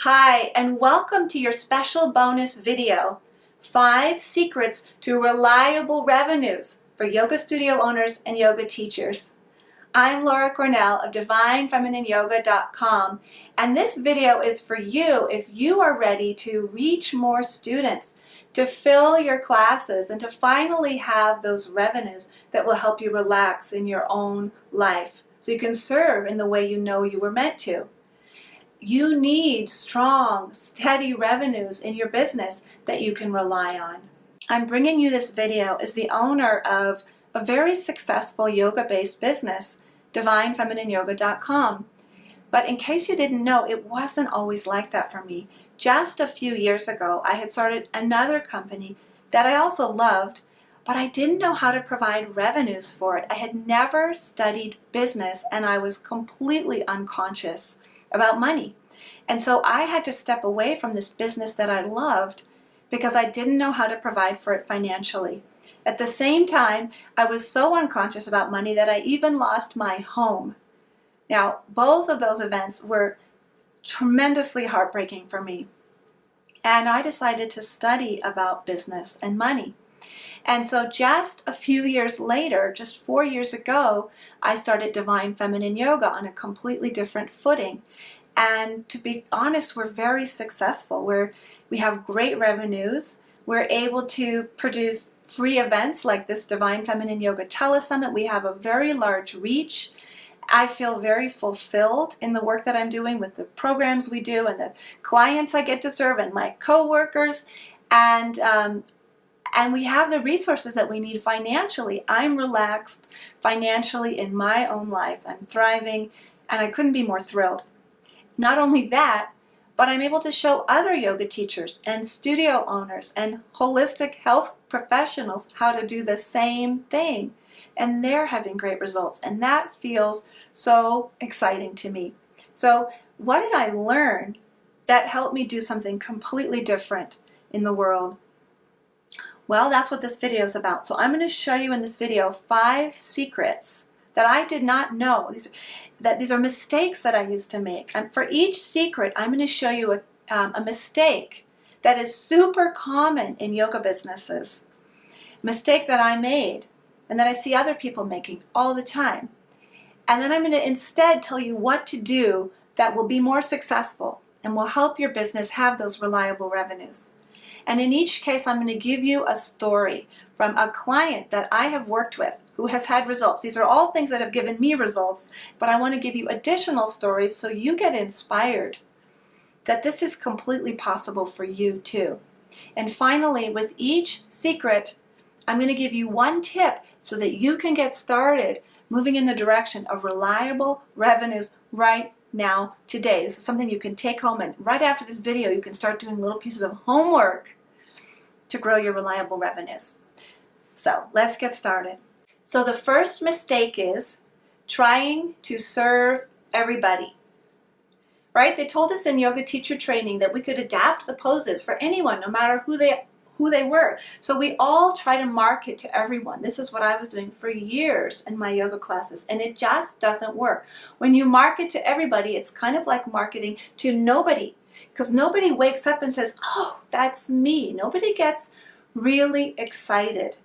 Hi, and welcome to your special bonus video, 5 Secrets to Reliable Revenues for Yoga Studio Owners and Yoga Teachers. I'm Laura Cornell of DivineFeminineYoga.com, and this video is for you if you are ready to reach more students, to fill your classes, and to finally have those revenues that will help you relax in your own life so you can serve in the way you know you were meant to. You need strong, steady revenues in your business that you can rely on. I'm bringing you this video as the owner of a very successful yoga-based business, DivineFeminineYoga.com. But in case you didn't know, it wasn't always like that for me. Just a few years ago, I had started another company that I also loved, but I didn't know how to provide revenues for it. I had never studied business, and I was completely unconscious about money. And so I had to step away from this business that I loved because I didn't know how to provide for it financially. At the same time, I was so unconscious about money that I even lost my home. Now, both of those events were tremendously heartbreaking for me. And I decided to study about business and money. And so just a few years later, just 4 years ago, I started Divine Feminine Yoga on a completely different footing. And to be honest, we're very successful. We have great revenues. We're able to produce free events like this Divine Feminine Yoga Telesummit. We have a very large reach. I feel very fulfilled in the work that I'm doing with the programs we do and the clients I get to serve and my coworkers. And we have the resources that we need financially. I'm relaxed financially in my own life. I'm thriving, and I couldn't be more thrilled. Not only that, but I'm able to show other yoga teachers and studio owners and holistic health professionals how to do the same thing. And they're having great results. And that feels so exciting to me. So what did I learn that helped me do something completely different in the world? Well, that's what this video is about. So I'm going to show you in this video 5 secrets that I did not know. These are mistakes that I used to make. And for each secret, I'm going to show you a mistake that is super common in yoga businesses. A mistake that I made and that I see other people making all the time. And then I'm going to instead tell you what to do that will be more successful and will help your business have those reliable revenues. And in each case, I'm going to give you a story from a client that I have worked with who has had results. These are all things that have given me results, but I want to give you additional stories so you get inspired that this is completely possible for you too. And finally, with each secret, I'm going to give you one tip so that you can get started moving in the direction of reliable revenues right now, today. This is something you can take home, and right after this video you can start doing little pieces of homework to grow your reliable revenues. So let's get started. So the first mistake is trying to serve everybody. Right? They told us in yoga teacher training that we could adapt the poses for anyone, no matter who they were. So we all try to market to everyone. This is what I was doing for years in my yoga classes, and it just doesn't work. When you market to everybody, it's kind of like marketing to nobody, because nobody wakes up and says, oh, that's me. Nobody gets really excited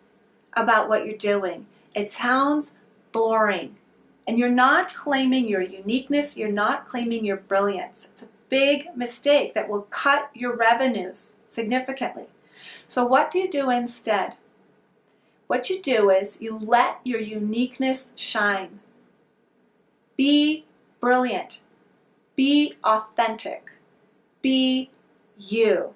about what you're doing. It sounds boring, and you're not claiming your uniqueness. You're not claiming your brilliance. It's a big mistake that will cut your revenues significantly. So what do you do instead? What you do is you let your uniqueness shine. Be brilliant. Be authentic. Be you.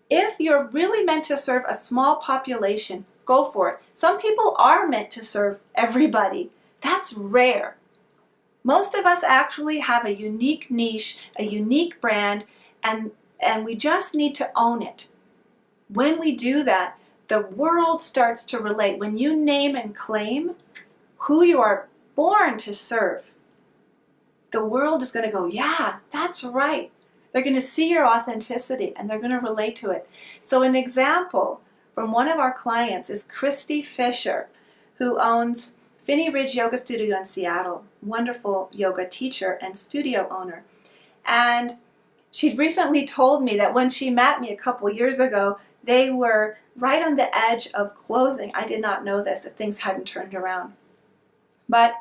If you're really meant to serve a small population, go for it. Some people are meant to serve everybody. That's rare. Most of us actually have a unique niche, a unique brand, and we just need to own it. When we do that, the world starts to relate. When you name and claim who you are born to serve, the world is going to go, yeah, that's right. They're going to see your authenticity and they're going to relate to it. So an example from one of our clients is Christy Fisher, who owns Finney Ridge Yoga Studio in Seattle. Wonderful yoga teacher and studio owner. And She'd recently told me that when she met me a couple years ago, they were right on the edge of closing. I did not know this if things hadn't turned around. But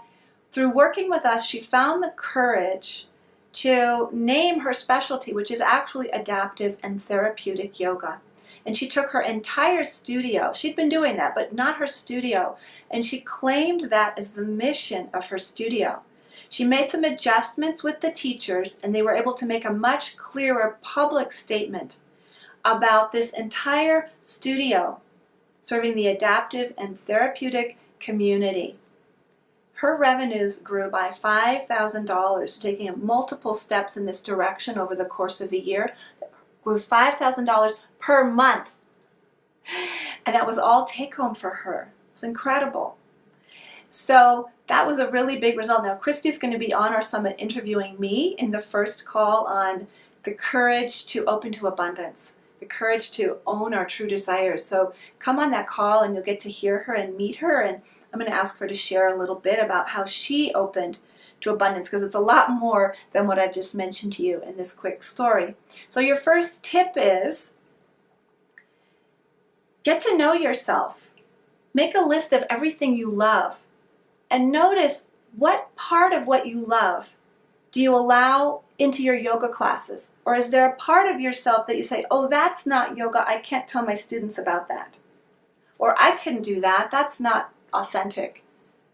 through working with us, she found the courage to name her specialty, which is actually adaptive and therapeutic yoga. And she took her entire studio. She'd been doing that, but not her studio. And she claimed that as the mission of her studio. She made some adjustments with the teachers, and they were able to make a much clearer public statement about this entire studio serving the adaptive and therapeutic community. Her revenues grew by $5,000, taking multiple steps in this direction over the course of a year. Grew $5,000 per month. And that was all take home for her. It was incredible. So that was a really big result. Now Christy's going to be on our summit interviewing me in the first call on the courage to open to abundance, the courage to own our true desires. So come on that call and you'll get to hear her and meet her, and I'm going to ask her to share a little bit about how she opened to abundance, because it's a lot more than what I've just mentioned to you in this quick story. So your first tip is get to know yourself. Make a list of everything you love and notice what part of what you love do you allow into your yoga classes? Or is there a part of yourself that you say, oh, that's not yoga, I can't tell my students about that. Or I can do that, that's not authentic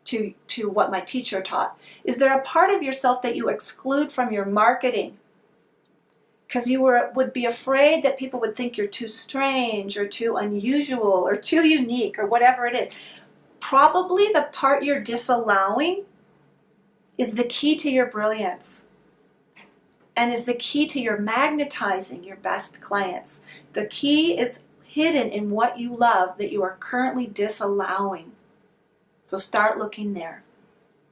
to what my teacher taught. Is there a part of yourself that you exclude from your marketing because you would be afraid that people would think you're too strange or too unusual or too unique or whatever it is? Probably the part you're disallowing is the key to your brilliance and is the key to your magnetizing your best clients. The key is hidden in what you love that you are currently disallowing. So start looking there.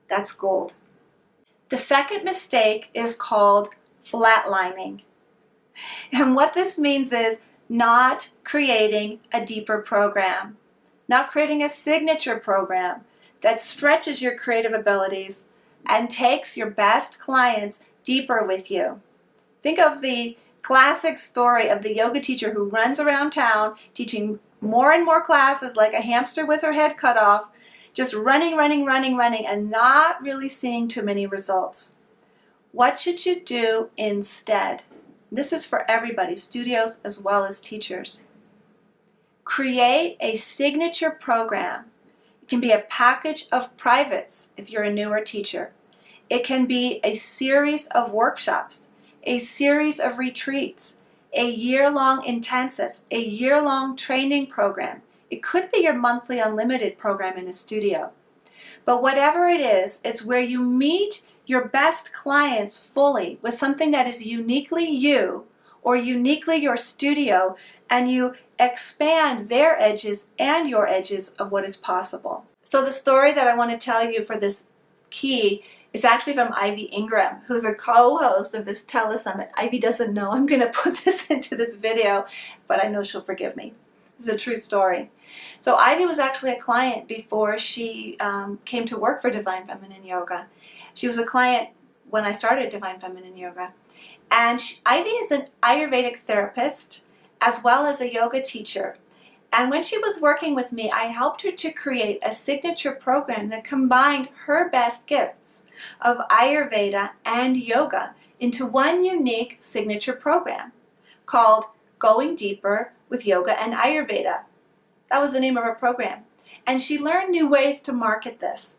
That's gold. The second mistake is called flatlining. And what this means is not creating a deeper program, not creating a signature program that stretches your creative abilities and takes your best clients deeper with you. Think of the classic story of the yoga teacher who runs around town teaching more and more classes like a hamster with her head cut off, just running, and not really seeing too many results. What should you do instead? This is for everybody, studios as well as teachers. Create a signature program. It can be a package of privates if you're a newer teacher. It can be a series of workshops, a series of retreats, a year-long intensive, a year-long training program. It could be your monthly unlimited program in a studio. But whatever it is, it's where you meet your best clients fully with something that is uniquely you or uniquely your studio, and you expand their edges and your edges of what is possible. So the story that I want to tell you for this key is actually from Ivy Ingram, who's a co-host of this telesummit. Ivy doesn't know I'm going to put this into this video, but I know she'll forgive me. This is a true story. So Ivy was actually a client before she came to work for Divine Feminine Yoga. She was a client when I started Divine Feminine Yoga. And Ivy is an Ayurvedic therapist as well as a yoga teacher. And when she was working with me, I helped her to create a signature program that combined her best gifts of Ayurveda and yoga into one unique signature program called Going Deeper with Yoga and Ayurveda. That was the name of her program. And she learned new ways to market this.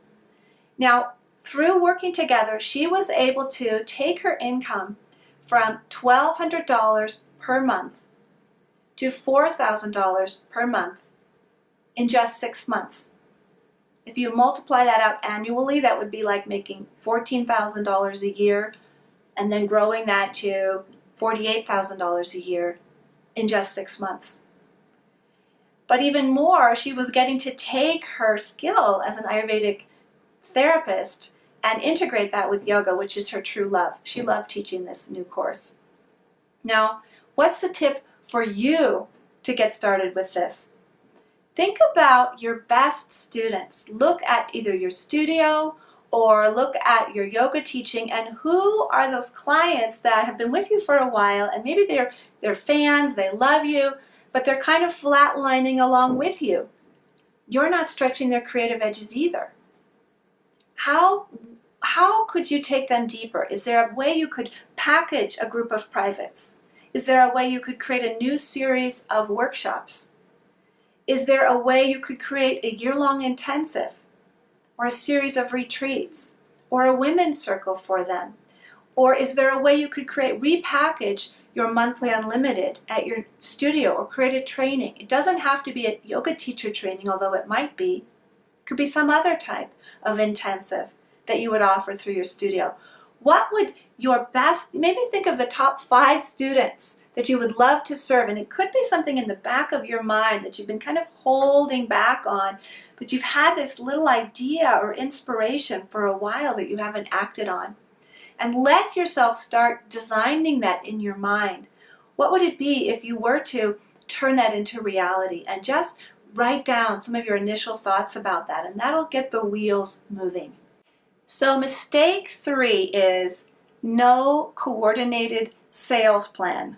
Now, through working together, she was able to take her income from $1,200 per month to $4,000 per month in just 6 months. If you multiply that out annually, that would be like making $14,000 a year and then growing that to $48,000 a year in just 6 months. But even more, she was getting to take her skill as an Ayurvedic therapist and integrate that with yoga, which is her true love. She loved teaching this new course. Now, what's the tip for you to get started with this? Think about your best students. Look at either your studio or look at your yoga teaching and who are those clients that have been with you for a while, and maybe they're fans, they love you, but they're kind of flatlining along with you. You're not stretching their creative edges either. How could you take them deeper? Is there a way you could package a group of privates? Is there a way you could create a new series of workshops? Is there a way you could create a year-long intensive or a series of retreats or a women's circle for them? Or is there a way you could repackage your monthly unlimited at your studio or create a training? It doesn't have to be a yoga teacher training, although it might be. It could be some other type of intensive that you would offer through your studio. What would your best, maybe think of the top 5 students that you would love to serve, and it could be something in the back of your mind that you've been kind of holding back on, but you've had this little idea or inspiration for a while that you haven't acted on. And let yourself start designing that in your mind. What would it be if you were to turn that into reality and just write down some of your initial thoughts about that, and that'll get the wheels moving. So mistake 3 is no coordinated sales plan.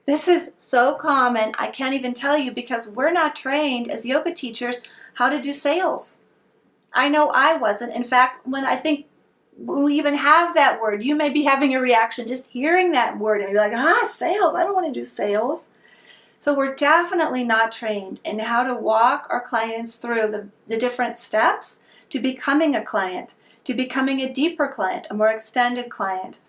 This is so common, I can't even tell you, because we're not trained as yoga teachers how to do sales. I know I wasn't. In fact, when we even have that word, you may be having a reaction just hearing that word and you're like, sales, I don't want to do sales. So we're definitely not trained in how to walk our clients through the different steps to becoming a client, to becoming a deeper client, a more extended client.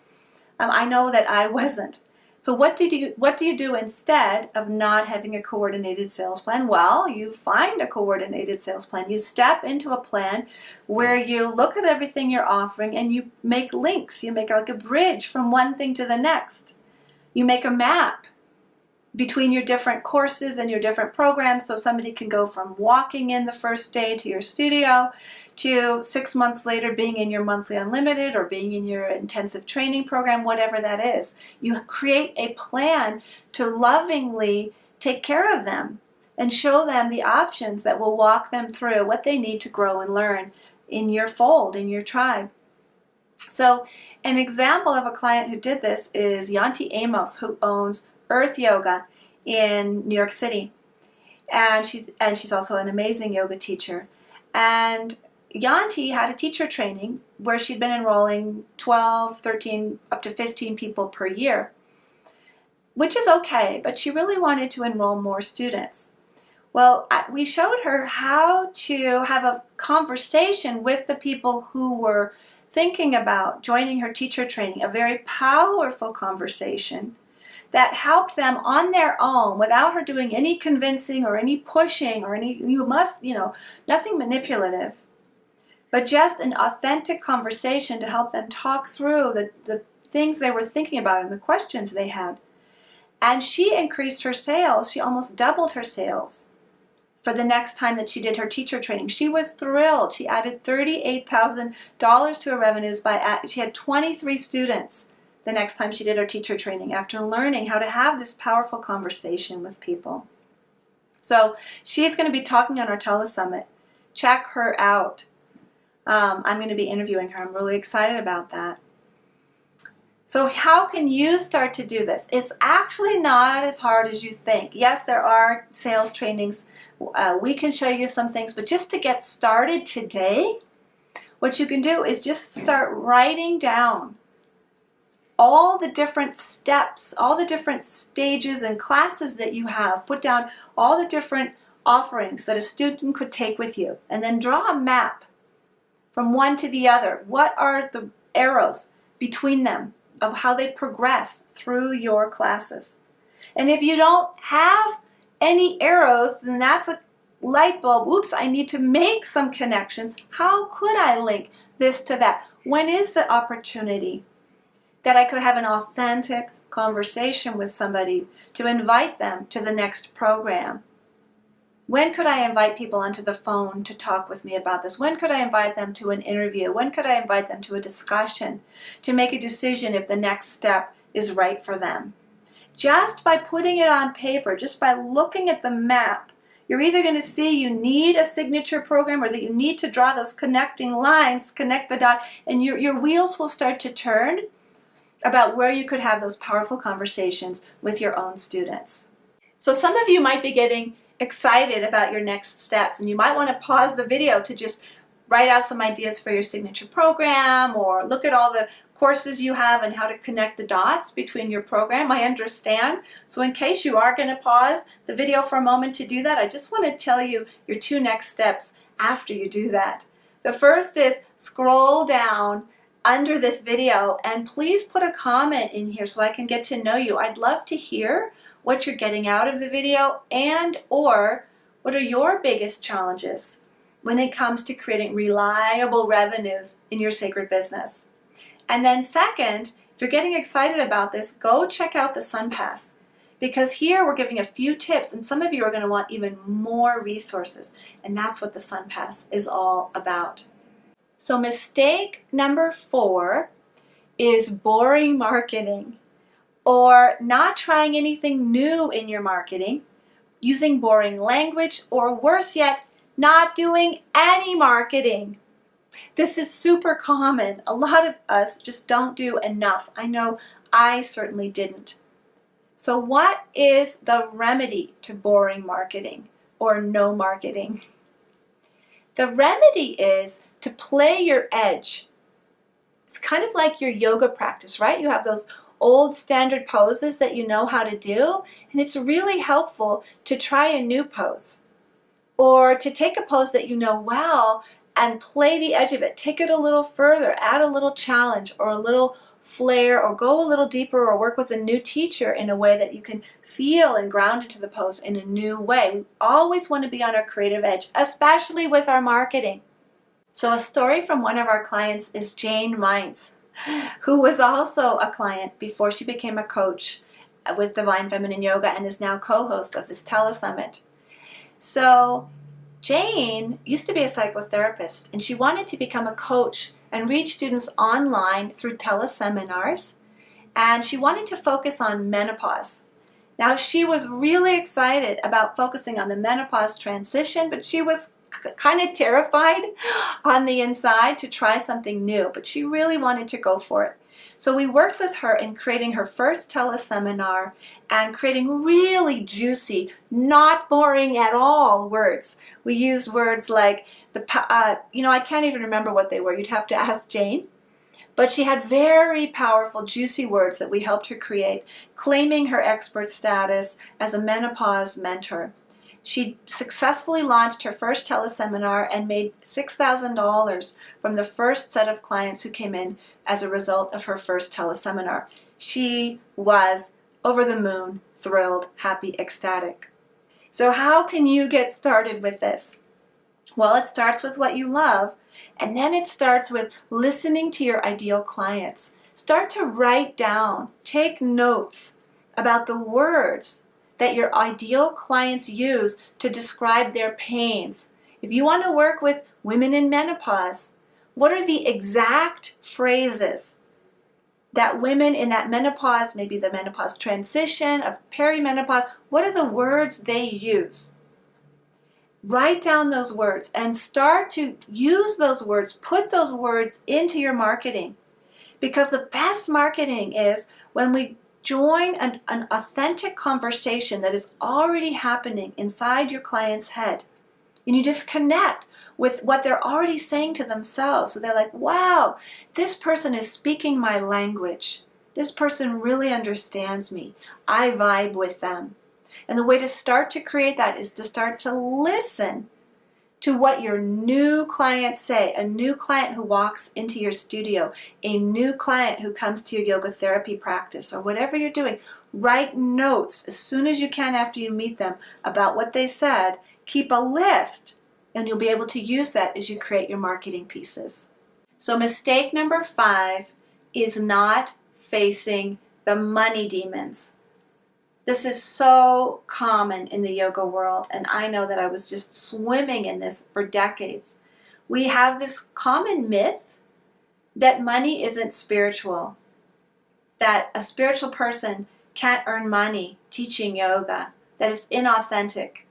I know that I wasn't. So what do you do instead of not having a coordinated sales plan? Well, you find a coordinated sales plan. You step into a plan where you look at everything you're offering and you make links. You make like a bridge from one thing to the next. You make a map between your different courses and your different programs, so somebody can go from walking in the first day to your studio to 6 months later being in your monthly unlimited or being in your intensive training program, whatever that is. You create a plan to lovingly take care of them and show them the options that will walk them through what they need to grow and learn in your fold, in your tribe. So an example of a client who did this is Yanti Amos, who owns Earth Yoga in New York City, and she's also an amazing yoga teacher. And Yanti had a teacher training where she'd been enrolling 12, 13, up to 15 people per year, which is okay, but she really wanted to enroll more students. Well, we showed her how to have a conversation with the people who were thinking about joining her teacher training, a very powerful conversation that helped them on their own without her doing any convincing or any pushing or nothing manipulative, but just an authentic conversation to help them talk through the things they were thinking about and the questions they had. And she increased her sales. She almost doubled her sales for the next time that she did her teacher training. She was thrilled. She added $38,000 to her revenues she had 23 students the next time she did her teacher training after learning how to have this powerful conversation with people. So she's going to be talking on our telesummit. Check her out. I'm going to be interviewing her. I'm really excited about that. So how can you start to do this? It's actually not as hard as you think. Yes, there are sales trainings. We can show you some things, but just to get started today, what you can do is just start writing down all the different steps, all the different stages and classes that you have. Put down all the different offerings that a student could take with you, and then draw a map from one to the other. What are the arrows between them of how they progress through your classes? And if you don't have any arrows, then that's a light bulb. Oops, I need to make some connections. How could I link this to that? When is the opportunity that I could have an authentic conversation with somebody to invite them to the next program? When could I invite people onto the phone to talk with me about this? When could I invite them to an interview? When could I invite them to a discussion to make a decision if the next step is right for them? Just by putting it on paper, just by looking at the map, You're either going to see you need a signature program or that you need to draw those connecting lines, connect the dot, and your wheels will start to turn about where you could have those powerful conversations with your own students. So some of you might be getting excited about your next steps, and you might want to pause the video to just write out some ideas for your signature program or look at all the courses you have and how to connect the dots between your program. I understand. So in case you are going to pause the video for a moment to do that, I just want to tell you your 2 next steps after you do that. The first is scroll down under this video and please put a comment in here so I can get to know you. I'd love to hear what you're getting out of the video and or what are your biggest challenges when it comes to creating reliable revenues in your sacred business. And then second, if you're getting excited about this, go check out the SunPass, because here we're giving a few tips and some of you are going to want even more resources, and that's what the SunPass is all about. So mistake number 4 is boring marketing, or not trying anything new in your marketing, using boring language, or worse yet, not doing any marketing. This is super common. A lot of us just don't do enough. I know I certainly didn't. So what is the remedy to boring marketing or no marketing? The remedy is to play your edge. It's kind of like your yoga practice, right? You have those old standard poses that you know how to do, and it's really helpful to try a new pose or to take a pose that you know well and play the edge of it. Take it a little further, add a little challenge or a little flair, or go a little deeper, or work with a new teacher in a way that you can feel and ground into the pose in a new way. We always want to be on our creative edge, especially with our marketing. So a story from one of our clients is Jane Mines, who was also a client before she became a coach with Divine Feminine Yoga and is now co-host of this telesummit. So Jane used to be a psychotherapist, and she wanted to become a coach and reach students online through teleseminars, and she wanted to focus on menopause. Now, she was really excited about focusing on the menopause transition, but she was kind of terrified on the inside to try something new, but she really wanted to go for it. So we worked with her in creating her first teleseminar and creating really juicy, not boring at all words. We used words like, I can't even remember what they were. You'd have to ask Jane. But she had very powerful, juicy words that we helped her create, claiming her expert status as a menopause mentor. She successfully launched her first teleseminar and made $6,000 from the first set of clients who came in as a result of her first teleseminar. She was over the moon, thrilled, happy, ecstatic. So how can you get started with this? Well, it starts with what you love, and then it starts with listening to your ideal clients. Start to write down, take notes about the words that your ideal clients use to describe their pains. If you want to work with women in menopause, what are the exact phrases that women in that menopause, maybe the menopause transition, of perimenopause, what are the words they use? Write down those words and start to use those words, put those words into your marketing. Because the best marketing is when we join an authentic conversation that is already happening inside your client's head. And you just connect with what they're already saying to themselves. So they're like, wow, this person is speaking my language. This person really understands me. I vibe with them. And the way to start to create that is to start to listen to what your new clients say, a new client who walks into your studio, a new client who comes to your yoga therapy practice, or whatever you're doing. Write notes as soon as you can after you meet them about what they said. Keep a list, and you'll be able to use that as you create your marketing pieces. So mistake number 5 is not facing the money demons. This is so common in the yoga world, and I know that I was just swimming in this for decades. We have this common myth that money isn't spiritual, that a spiritual person can't earn money teaching yoga, that it's inauthentic.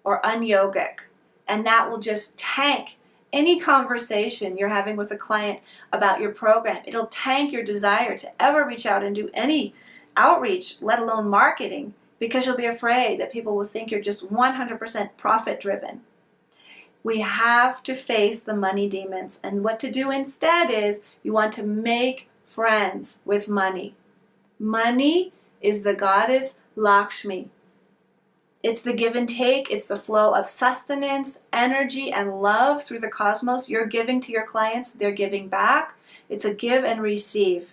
or unyogic. And that will just tank any conversation you're having with a client about your program. It'll tank your desire to ever reach out and do any outreach, let alone marketing, because you'll be afraid that people will think you're just 100% profit driven. We have to face the money demons, and what to do instead is you want to make friends with money. Money is the goddess Lakshmi. It's the give and take. It's the flow of sustenance, energy, and love through the cosmos. You're giving to your clients. They're giving back. It's a give and receive.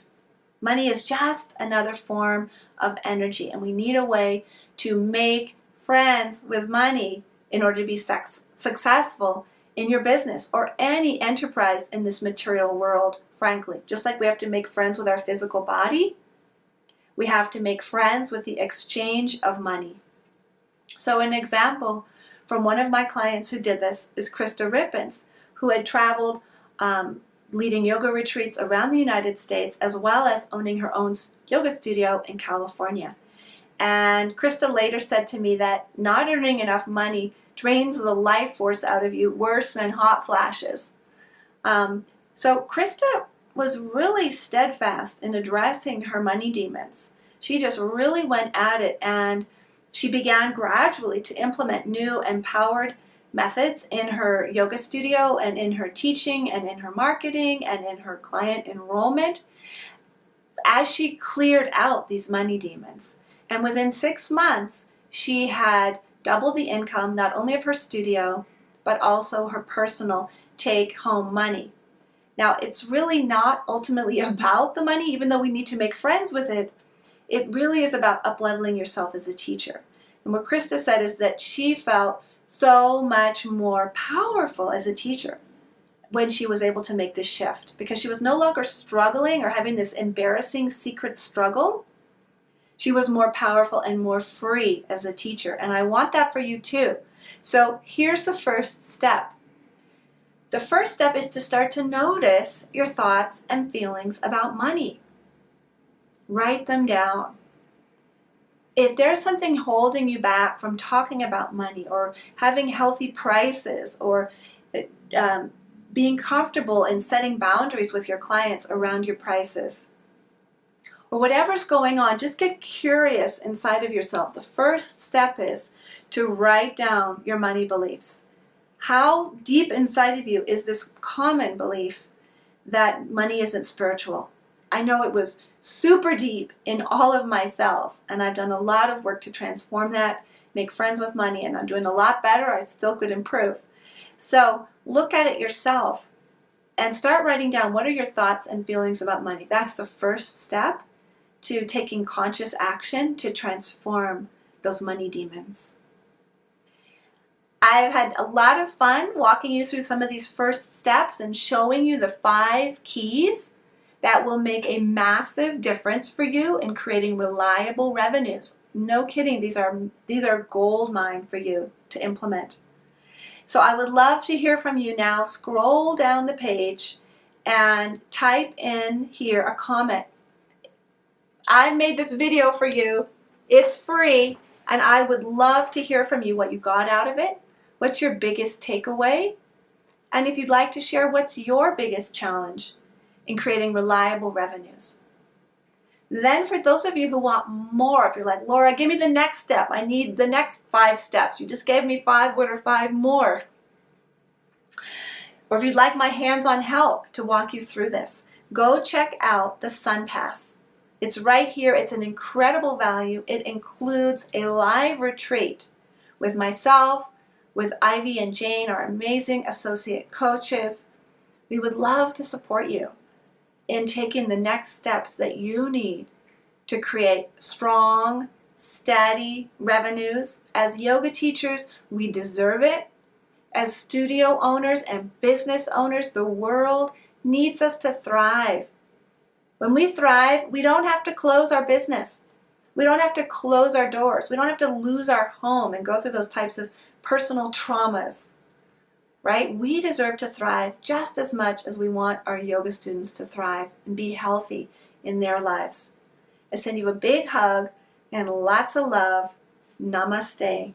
Money is just another form of energy, and we need a way to make friends with money in order to be successful in your business or any enterprise in this material world, frankly. Just like we have to make friends with our physical body, we have to make friends with the exchange of money. So an example from one of my clients who did this is Krista Rippins, who had traveled leading yoga retreats around the United States, as well as owning her own yoga studio in California. And Krista later said to me that not earning enough money drains the life force out of you worse than hot flashes. So Krista was really steadfast in addressing her money demons. She just really went at it, and she began gradually to implement new empowered methods in her yoga studio and in her teaching and in her marketing and in her client enrollment as she cleared out these money demons. And within 6 months, she had doubled the income, not only of her studio, but also her personal take-home money. Now, it's really not ultimately about the money, even though we need to make friends with it. It really is about up-leveling yourself as a teacher. And what Krista said is that she felt so much more powerful as a teacher when she was able to make this shift, because she was no longer struggling or having this embarrassing secret struggle. She was more powerful and more free as a teacher, and I want that for you too. So here's the first step. The first step is to start to notice your thoughts and feelings about money. Write them down. If there's something holding you back from talking about money or having healthy prices or being comfortable in setting boundaries with your clients around your prices, or whatever's going on, just get curious inside of yourself. The first step is to write down your money beliefs. How deep inside of you is this common belief that money isn't spiritual? I know it was super deep in all of my cells, and I've done a lot of work to transform that, make friends with money, and I'm doing a lot better. I still could improve. So look at it yourself and start writing down what are your thoughts and feelings about money. That's the first step to taking conscious action to transform those money demons. I've had a lot of fun walking you through some of these first steps and showing you the 5 keys that will make a massive difference for you in creating reliable revenues. No kidding, these are gold mine for you to implement. So I would love to hear from you now. Scroll down the page and type in here a comment. I made this video for you. It's free, and I would love to hear from you what you got out of it. What's your biggest takeaway? And if you'd like to share, what's your biggest challenge in creating reliable revenues? Then for those of you who want more, if you're like, Laura, give me the next step. I need the next 5 steps. You just gave me 5. What are 5 more? Or if you'd like my hands-on help to walk you through this, go check out the Sun Pass. It's right here. It's an incredible value. It includes a live retreat with myself, with Ivy and Jane, our amazing associate coaches. We would love to support you in taking the next steps that you need to create strong, steady revenues. As yoga teachers, we deserve it. As studio owners and business owners, the world needs us to thrive. When we thrive, we don't have to close our business. We don't have to close our doors. We don't have to lose our home and go through those types of personal traumas, right? We deserve to thrive just as much as we want our yoga students to thrive and be healthy in their lives. I send you a big hug and lots of love. Namaste.